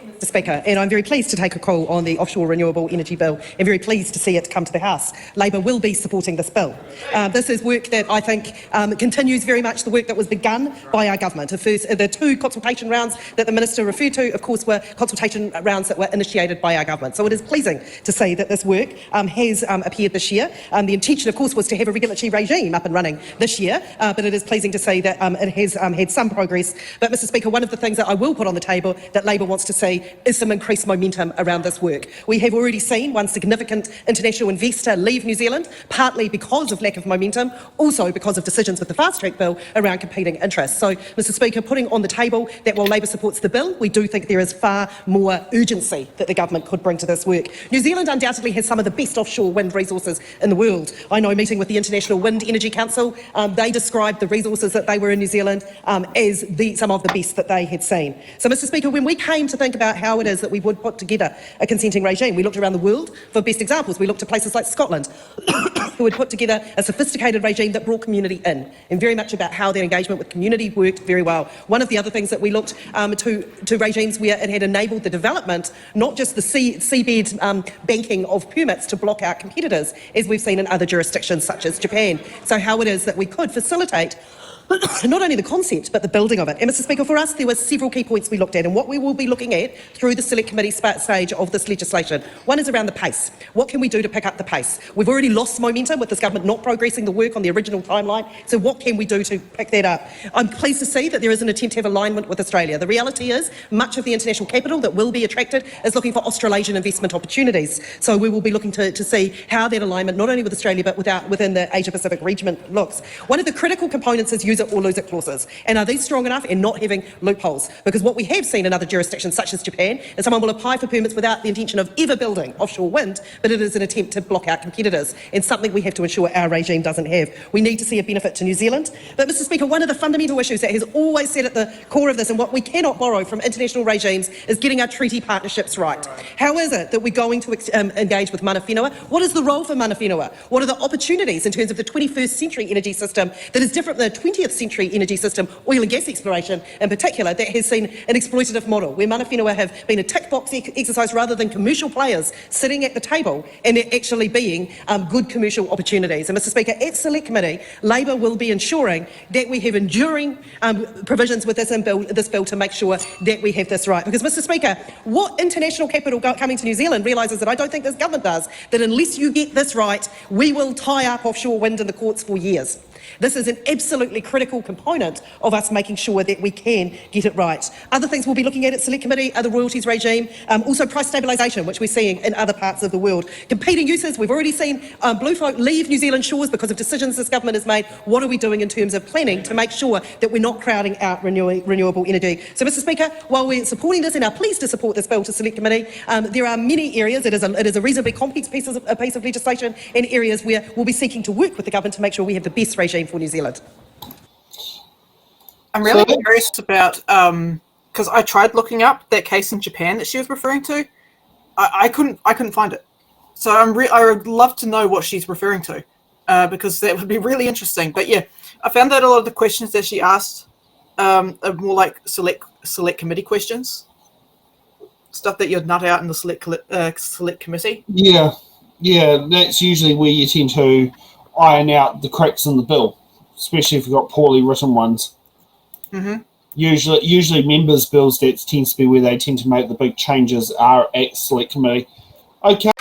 Mr. Speaker, and I'm very pleased to take a call on the Offshore Renewable Energy Bill and very pleased to see it come to the House. Labor will be supporting this bill. This is work that I think continues very much the work that was begun by our government. The two consultation rounds that the Minister referred to, of course, were consultation rounds that were initiated by our government. So it is pleasing to see that this work has appeared this year. The intention, of course, was to have a regulatory regime up and running this year, but it is pleasing to see that it has had some progress. But, Mr. Speaker, one of the things that I will put on the table that Labor wants to see is some increased momentum around this work. We have already seen one significant international investor leave New Zealand, partly because of lack of momentum, also because of decisions with the fast-track bill around competing interests. So, Mr. Speaker, putting on the table that while Labor supports the bill, we do think there is far more urgency that the government could bring to this work. New Zealand undoubtedly has some of the best offshore wind resources in the world. I know, meeting with the International Wind Energy Council, they described the resources that they were in New Zealand as some of the best that they had seen. So, Mr. Speaker, when we came to think about how it is that we would put together a consenting regime, we looked around the world for best examples. We looked at places like Scotland, who had put together a sophisticated regime that brought community in, and very much about how their engagement with community worked very well. One of the other things that we looked to regimes where it had enabled the development, not just the seabed banking of permits to block out competitors, as we've seen in other jurisdictions such as Japan. So how it is that we could facilitate not only the concept, but the building of it. And, Mr. Speaker, for us, there were several key points we looked at, and what we will be looking at through the Select Committee stage of this legislation. One is around the pace. What can we do to pick up the pace? We've already lost momentum with this government not progressing the work on the original timeline, so what can we do to pick that up? I'm pleased to see that there is an attempt to have alignment with Australia. The reality is, much of the international capital that will be attracted is looking for Australasian investment opportunities. So we will be looking to see how that alignment, not only with Australia, but within the Asia-Pacific region looks. One of the critical components is use it or lose it clauses. And are these strong enough in not having loopholes? Because what we have seen in other jurisdictions such as Japan is someone will apply for permits without the intention of ever building offshore wind, but it is an attempt to block out competitors, and something we have to ensure our regime doesn't have. We need to see a benefit to New Zealand. But, Mr. Speaker, one of the fundamental issues that has always sat at the core of this, and what we cannot borrow from international regimes, is getting our treaty partnerships right. How is it that we're going to engage with mana whenua? What is the role for mana whenua? What are the opportunities in terms of the 21st century energy system that is different than the 20th century energy system, oil and gas exploration in particular, that has seen an exploitative model where mana whenua have been a tick box exercise rather than commercial players sitting at the table and there actually being good commercial opportunities. And, Mr. Speaker, at Select Committee, Labor will be ensuring that we have enduring provisions with this bill to make sure that we have this right. Because, Mr. Speaker, what international capital coming to New Zealand realises, that I don't think this government does, that unless you get this right, we will tie up offshore wind in the courts for years. This is an absolutely critical component of us making sure that we can get it right. Other things we'll be looking at Select Committee are the royalties regime, also price stabilisation, which we're seeing in other parts of the world. Competing uses, we've already seen blue folk leave New Zealand shores because of decisions this government has made. What are we doing in terms of planning to make sure that we're not crowding out renewable energy? So, Mr. Speaker, while we're supporting this and are pleased to support this bill to Select Committee, there are many areas, it is a reasonably complex piece of legislation, and areas where we'll be seeking to work with the government to make sure we have the best regime for New Zealand. I'm really curious about, because I tried looking up that case in Japan that she was referring to. I couldn't find it. So I would love to know what she's referring to, because that would be really interesting. But yeah, I found that a lot of the questions that she asked are more like select committee questions, stuff that you'd nut out in the select committee. Yeah, that's usually where you tend to iron out the cracks in the bill, especially if you've got poorly written ones. Mm-hmm. Usually members' bills, that tends to be where they tend to make the big changes, are at Select Committee. Okay.